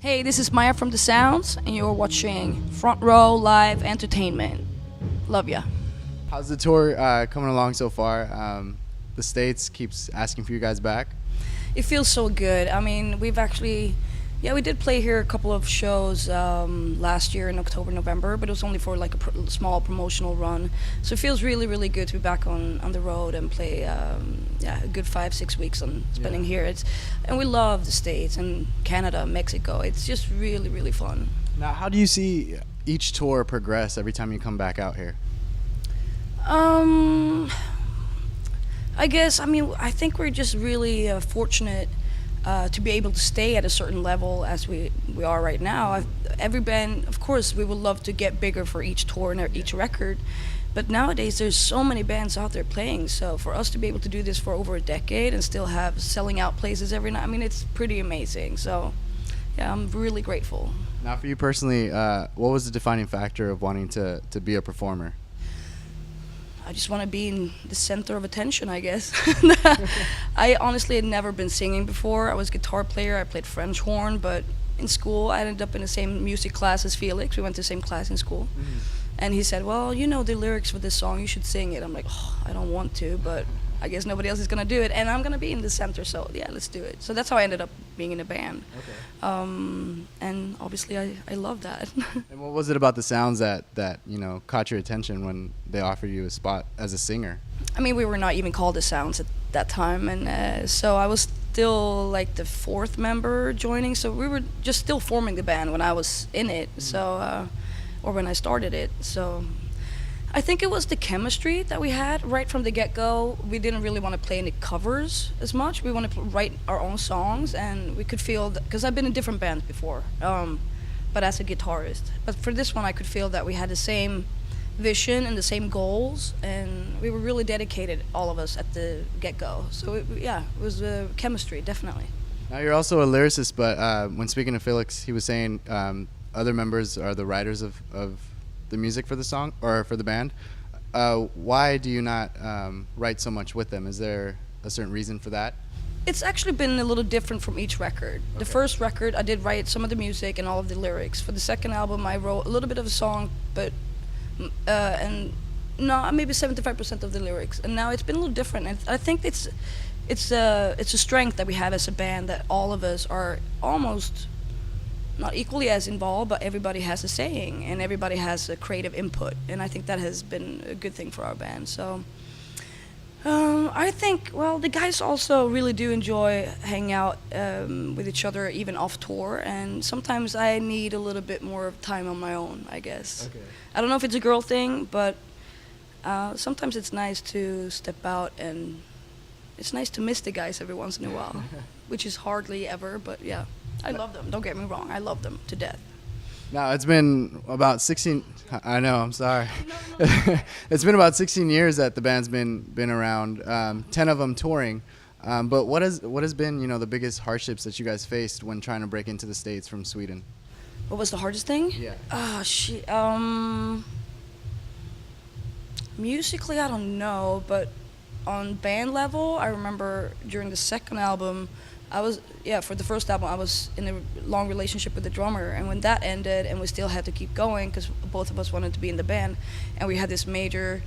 Hey, this is Maya from The Sounds, and you're watching Front Row Live Entertainment. Love ya. How's the tour coming along so far? The States keeps asking for you guys back. It feels so good. I mean, we've actually, yeah, we did play here a couple of shows last year in October, November, but it was only for like a small promotional run. So it feels really, really good to be back on the road and play, yeah, a good 5, 6 weeks on spending here. And we love the States and Canada, Mexico. It's just really, really fun. Now, how do you see each tour progress every time you come back out here? Um, I guess, I mean, I think we're just really fortunate to be able to stay at a certain level as we are right now. Every band, of course, we would love to get bigger for each tour and each record, but nowadays there's so many bands out there playing, so for us to be able to do this for over a decade and still have selling out places every night, I mean, it's pretty amazing. So, yeah, I'm really grateful. Now, for you personally, what was the defining factor of wanting to be a performer? I just want to be in the center of attention, I guess. I honestly had never been singing before. I was a guitar player. I played French horn, but in school I ended up in the same music class as Felix. We went to the same class in school. And he said, well, you know the lyrics for this song, you should sing it. I'm like, oh, I don't want to, but I guess nobody else is going to do it. And I'm going to be in the center, so yeah, let's do it. So that's how I ended up being in a band. And obviously I love that. And what was it about the Sounds that caught your attention when they offered you a spot as a singer? I mean, we were not even called the Sounds at that time, and so I was still like the fourth member joining, so we were just still forming the band when I was in it, so or when I started it. So I think it was the chemistry that we had right from the get-go. We didn't really want to play any covers as much. We wanted to write our own songs, and we could feel that, because I've been in different bands before, but as a guitarist. But for this one, I could feel that we had the same vision and the same goals, and we were really dedicated, all of us, at the get-go. So it was chemistry, definitely. Now, you're also a lyricist, but when speaking to Felix, he was saying other members are the writers of the music for the song or for the band. Why do you not write so much with them? Is there a certain reason for that? It's actually been a little different from each record. Okay. The first record, I did write some of the music and all of the lyrics. For the second album, I wrote a little bit of a song, but and no, maybe 75% of the lyrics. And now it's been a little different. And I think it's a strength that we have as a band, that all of us are almost not equally as involved, but everybody has a saying and everybody has a creative input. And I think that has been a good thing for our band. So I think, well, the guys also really do enjoy hanging out with each other, even off tour. And sometimes I need a little bit more of time on my own, I guess. Okay. I don't know if it's a girl thing, but sometimes it's nice to step out, and it's nice to miss the guys every once in a while, which is hardly ever, but yeah. I love them, don't get me wrong, I love them to death. Now, it's been about 16, I know, I'm sorry. No. It's been about 16 years that the band's been around, 10 of them touring. But what has been, the biggest hardships that you guys faced when trying to break into the States from Sweden? What was the hardest thing? Yeah. Musically, I don't know, but on band level, I remember during the second album, for the first album, I was in a long relationship with the drummer, and when that ended and we still had to keep going because both of us wanted to be in the band, and we had this major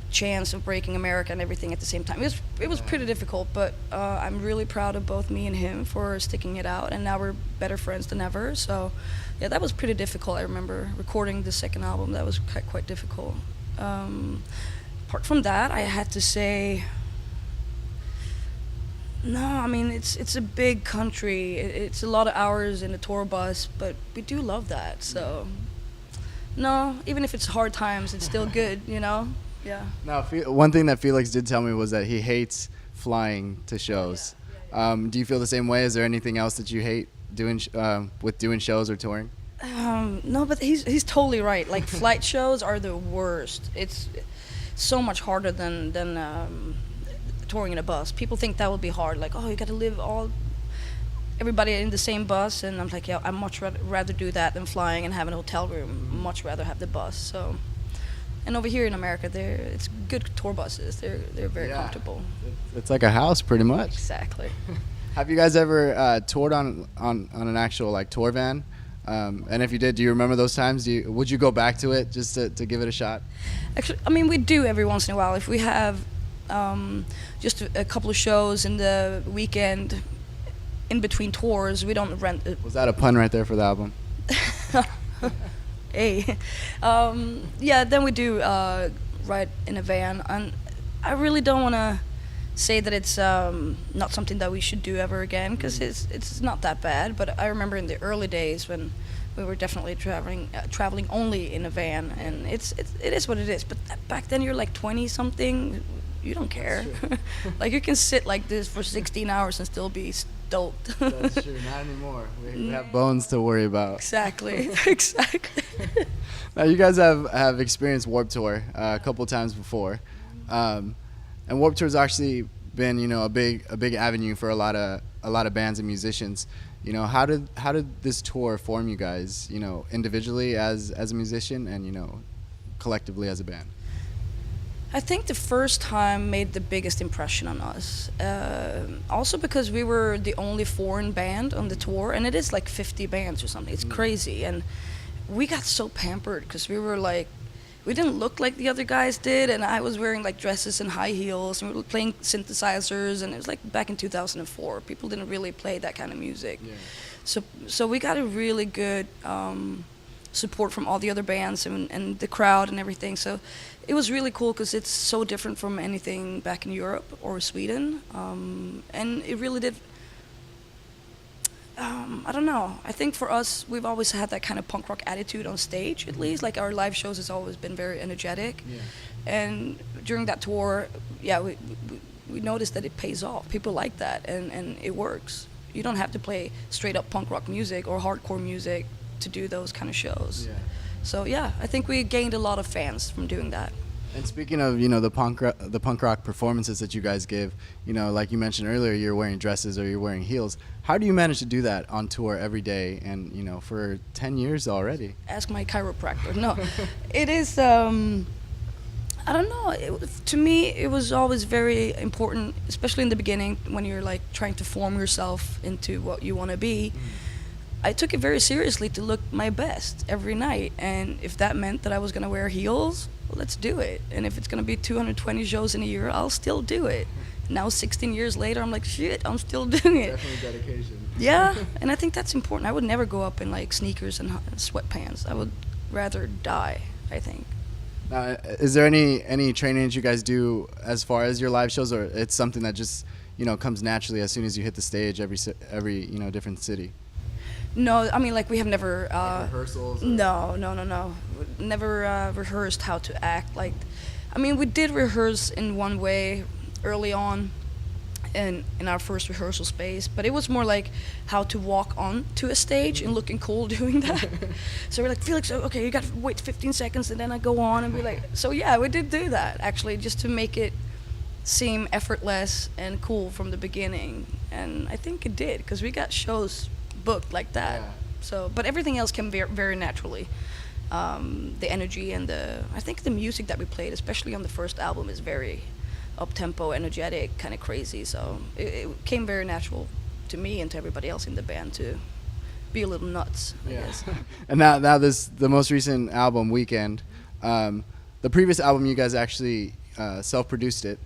chance of breaking America and everything at the same time. It was pretty difficult, but I'm really proud of both me and him for sticking it out, and now we're better friends than ever. So yeah, that was pretty difficult. I remember recording the second album, that was quite difficult. Apart from that, I had to say, no, I mean, it's a big country. It's a lot of hours in a tour bus, but we do love that. So, no, even if it's hard times, it's still good, Yeah. Now, one thing that Felix did tell me was that he hates flying to shows. Do you feel the same way? Is there anything else that you hate doing shows or touring? No, but he's totally right. Like, flight shows are the worst. It's so much harder than touring in a bus. People think that would be hard, like, oh, you got to live everybody in the same bus, and I'm like, yeah, I'd much rather do that than flying and have a hotel room. Much rather have the bus. So, and over here in America, it's good tour buses. They're very comfortable. It's like a house, pretty much. Exactly. Have you guys ever toured on an actual like tour van? And if you did, do you remember those times? Would you go back to it just to give it a shot? Actually, I mean, we do every once in a while. If we have just a couple of shows in the weekend in between tours, we don't rent it. Was that a pun right there for the album? Hey. Yeah, then we do ride in a van. And I really don't want to say that it's not something that we should do ever again, because it's not that bad. But I remember in the early days when we were definitely traveling only in a van, and it is what it is. But back then you're like 20 something, you don't care. Like you can sit like this for 16 hours and still be stoked. That's true. Not anymore. We have bones to worry about. Exactly. Exactly. Now you guys have experienced Warped Tour a couple times before. And Warped Tour's actually been, a big avenue for a lot of bands and musicians. How did this tour form you guys? Individually as a musician and collectively as a band. I think the first time made the biggest impression on us. Also because we were the only foreign band on the tour, and it is like 50 bands or something. It's crazy, and we got so pampered because we were like. We didn't look like the other guys did, and I was wearing like dresses and high heels, and we were playing synthesizers, and it was like back in 2004. People didn't really play that kind of music. Yeah. So we got a really good support from all the other bands and the crowd and everything. So it was really cool because it's so different from anything back in Europe or Sweden, and it really did. I don't know. I think for us, we've always had that kind of punk rock attitude on stage, at least. Like our live shows has always been very energetic. Yeah. And during that tour, yeah, we noticed that it pays off. People like that, and it works. You don't have to play straight up punk rock music or hardcore music to do those kind of shows. Yeah. So yeah, I think we gained a lot of fans from doing that. And speaking of, the punk rock performances that you guys give, like you mentioned earlier, you're wearing dresses or you're wearing heels. How do you manage to do that on tour every day and, for 10 years already? Ask my chiropractor. No, it is, I don't know. To me, it was always very important, especially in the beginning when you're like trying to form yourself into what you want to be. I took it very seriously to look my best every night, and if that meant that I was going to wear heels, well, let's do it. And if it's going to be 220 shows in a year, I'll still do it. Now 16 years later, I'm like, shit, I'm still doing it. Definitely dedication. Yeah, and I think that's important. I would never go up in like sneakers and sweatpants. I would rather die, I think. Is there any training that you guys do as far as your live shows, or it's something that just comes naturally as soon as you hit the stage every different city? No, I mean, like, we have never... rehearsals? No. Never rehearsed how to act. Like, I mean, we did rehearse in one way early on in our first rehearsal space, but it was more like how to walk on to a stage and looking cool doing that. So we're like, Felix, okay, you got to wait 15 seconds, and then I go on and be like... So, yeah, we did do that, actually, just to make it seem effortless and cool from the beginning. And I think it did, because we got shows... booked like that. Yeah. So, but everything else came very, very naturally. The energy and I think the music that we played, especially on the first album, is very up-tempo, energetic, kind of crazy. So it came very natural to me and to everybody else in the band to be a little nuts, I guess. And now the most recent album, Weekend, the previous album you guys actually self-produced it.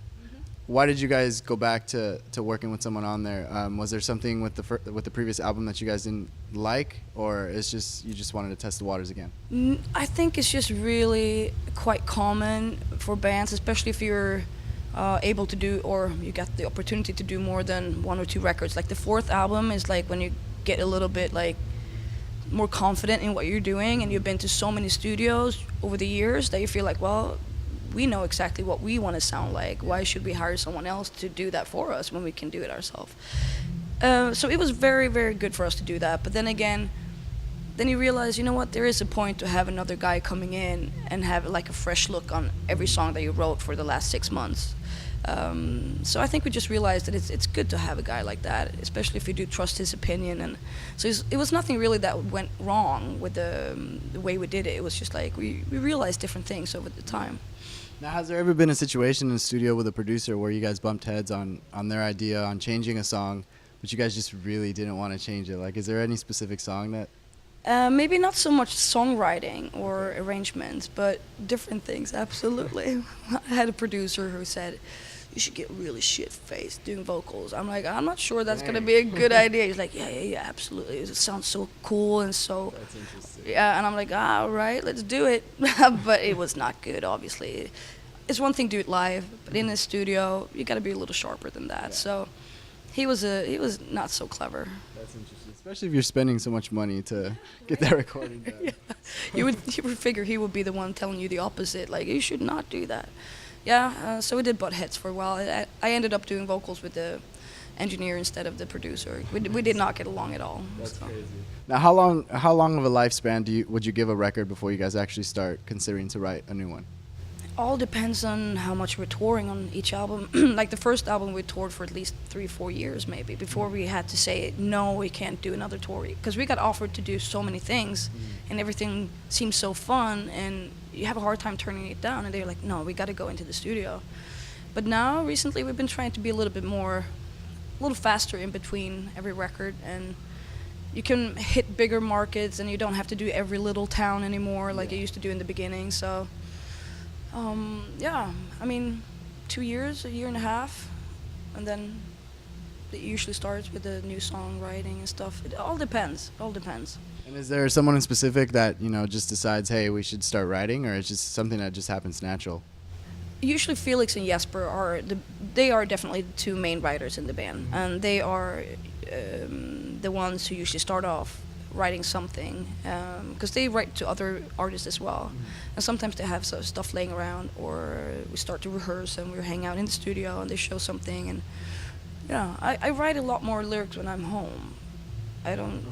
Why did you guys go back to working with someone on there? Was there something with the previous album that you guys didn't like, or it's just you just wanted to test the waters again? I think it's just really quite common for bands, especially if you're able to do, or you got the opportunity to do more than one or two records. Like the fourth album is like when you get a little bit like more confident in what you're doing, and you've been to so many studios over the years that you feel like, well, we know exactly what we want to sound like. Why should we hire someone else to do that for us when we can do it ourselves? So it was very, very good for us to do that. But then again, then you realize, there is a point to have another guy coming in and have like a fresh look on every song that you wrote for the last 6 months. So I think we just realized that it's good to have a guy like that, especially if you do trust his opinion. And so it was nothing really that went wrong with the way we did it. It was just like we realized different things over the time. Now, has there ever been a situation in the studio with a producer where you guys bumped heads on their idea on changing a song, but you guys just really didn't want to change it. Like, is there any specific song that? Maybe not so much songwriting or arrangements, but different things, absolutely. I had a producer who said, you should get really shit-faced doing vocals. I'm like, I'm not sure that's going to be a good idea. He's like, yeah, absolutely. It sounds so cool and so... That's interesting. Yeah, and I'm like, all right, let's do it. But it was not good, obviously. It's one thing to do it live, but in the studio, you got to be a little sharper than that. Yeah. So he was not so clever. That's interesting, especially if you're spending so much money to get that recording done. Yeah. You would figure he would be the one telling you the opposite, like you should not do that. Yeah, so we did butt heads for a while. I ended up doing vocals with the engineer instead of the producer. We did not get along at all. That's so. crazy. Now, how long of a lifespan would you give a record before you guys actually start considering to write a new one? All depends on how much we're touring on each album. Like the first album, we toured for at least 3-4 years maybe before we had to say, no, we can't do another tour. Because we got offered to do so many things and everything seems so fun and you have a hard time turning it down. And they're like, no, we got to go into the studio. But now, recently, we've been trying to be a little faster in between every record. And you can hit bigger markets and you don't have to do every little town anymore like you used to do in the beginning. So. Yeah, I mean, 2 years, a year and a half, and then it usually starts with the new songwriting and stuff. It all depends. And is there someone in specific that, just decides, hey, we should start writing, or it's just something that just happens natural? Usually Felix and Jesper are definitely the two main writers in the band, and they are the ones who usually start off writing something, because they write to other artists as well. And sometimes they have stuff laying around, or we start to rehearse and we hang out in the studio and they show something. And I write a lot more lyrics when I'm home. I don't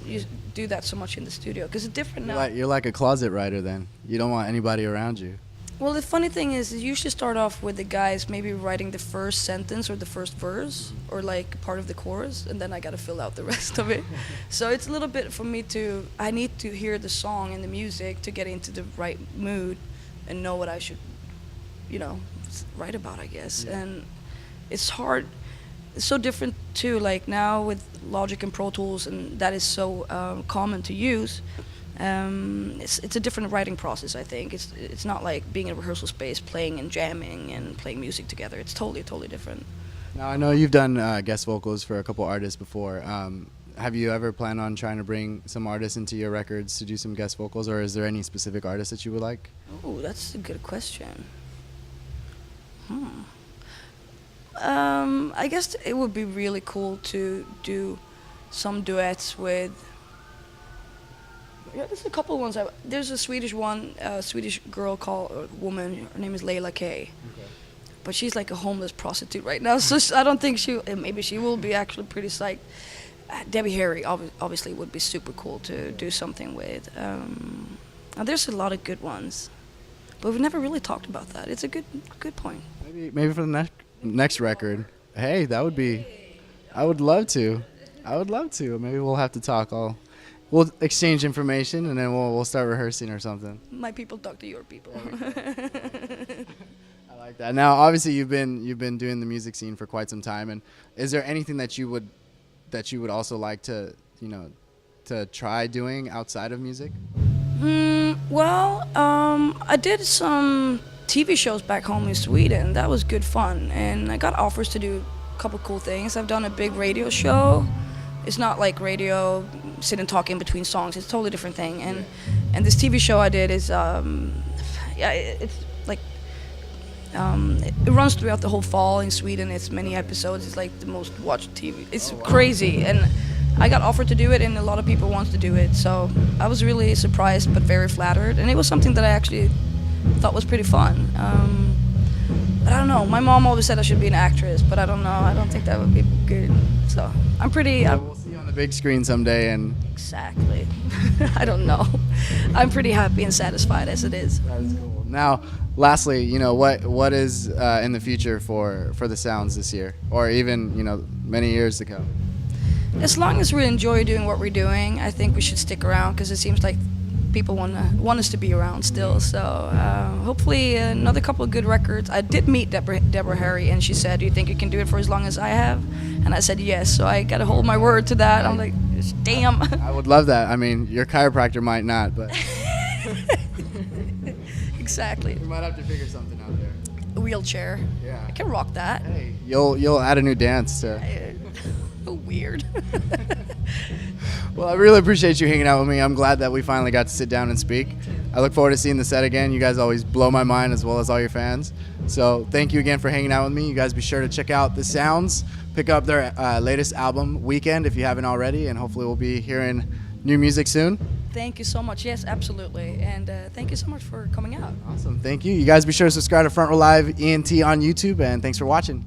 do that so much in the studio because it's different now. You're like a closet writer then. You don't want anybody around you. Well, the funny thing is you usually start off with the guys maybe writing the first sentence or the first verse or like part of the chorus, and then I got to fill out the rest of it. So it's a little bit for me I need to hear the song and the music to get into the right mood and know what I should, write about, I guess. Yeah. And it's hard. It's so different too, like now with Logic and Pro Tools, and that is so common to use. It's a different writing process, I think. It's not like being in a rehearsal space, playing and jamming and playing music together. It's totally different. Now, I know you've done guest vocals for a couple artists before. Have you ever planned on trying to bring some artists into your records to do some guest vocals, or is there any specific artist that you would like? Oh, that's a good question. I guess it would be really cool to do some duets with... Yeah, there's a couple ones. There's a Swedish one, Swedish girl woman. Her name is Leila K. Okay. But she's like a homeless prostitute right now, so I don't think maybe she will be actually pretty psyched. Debbie Harry obviously would be super cool to do something with. There's a lot of good ones, but we've never really talked about that. It's a good point. Maybe for the next record. Hey, that would be... I would love to. Maybe we'll have to talk. We'll exchange information and then we'll start rehearsing or something. My people talk to your people. I like that. Now, obviously, you've been doing the music scene for quite some time, and is there anything that you would also like to try doing outside of music? Well, I did some TV shows back home in Sweden. That was good fun, and I got offers to do a couple cool things. I've done a big radio show. It's not like radio, sit and talk in between songs. It's a totally different thing. And this TV show I did is, it's like, it runs throughout the whole fall in Sweden. It's many episodes. It's like the most watched TV. It's crazy. And I got offered to do it, and a lot of people want to do it. So I was really surprised, but very flattered. And it was something that I actually thought was pretty fun. But I don't know. My mom always said I should be an actress, but I don't know. I don't think that would be good. So I'm pretty... we'll see you on the big screen someday. And exactly. I don't know. I'm pretty happy and satisfied as it is. That is cool. Now, lastly, what is in the future for the Sounds this year, or even many years to come? As long as we enjoy doing what we're doing, I think we should stick around, because it seems like people want us to be around still. So hopefully another couple of good records. I did meet Deborah Harry, and she said, "Do you think you can do it for as long as I have?" And I said yes. So I got to hold my word to that. I'm like, damn. I would love that. I mean, your chiropractor might not, but Exactly. you might have to figure something out there. A wheelchair. Yeah. I can rock that. Hey, you'll add a new dance to. Weird. Well, I really appreciate you hanging out with me. I'm glad that we finally got to sit down and speak. I look forward to seeing the set again. You guys always blow my mind, as well as all your fans. So thank you again for hanging out with me. You guys be sure to check out The Sounds. Pick up their latest album, Weekend, if you haven't already, and hopefully we'll be hearing new music soon. Thank you so much. Yes, absolutely. And thank you so much for coming out. Awesome. Thank you. You guys be sure to subscribe to Front Row Live ENT on YouTube, and thanks for watching.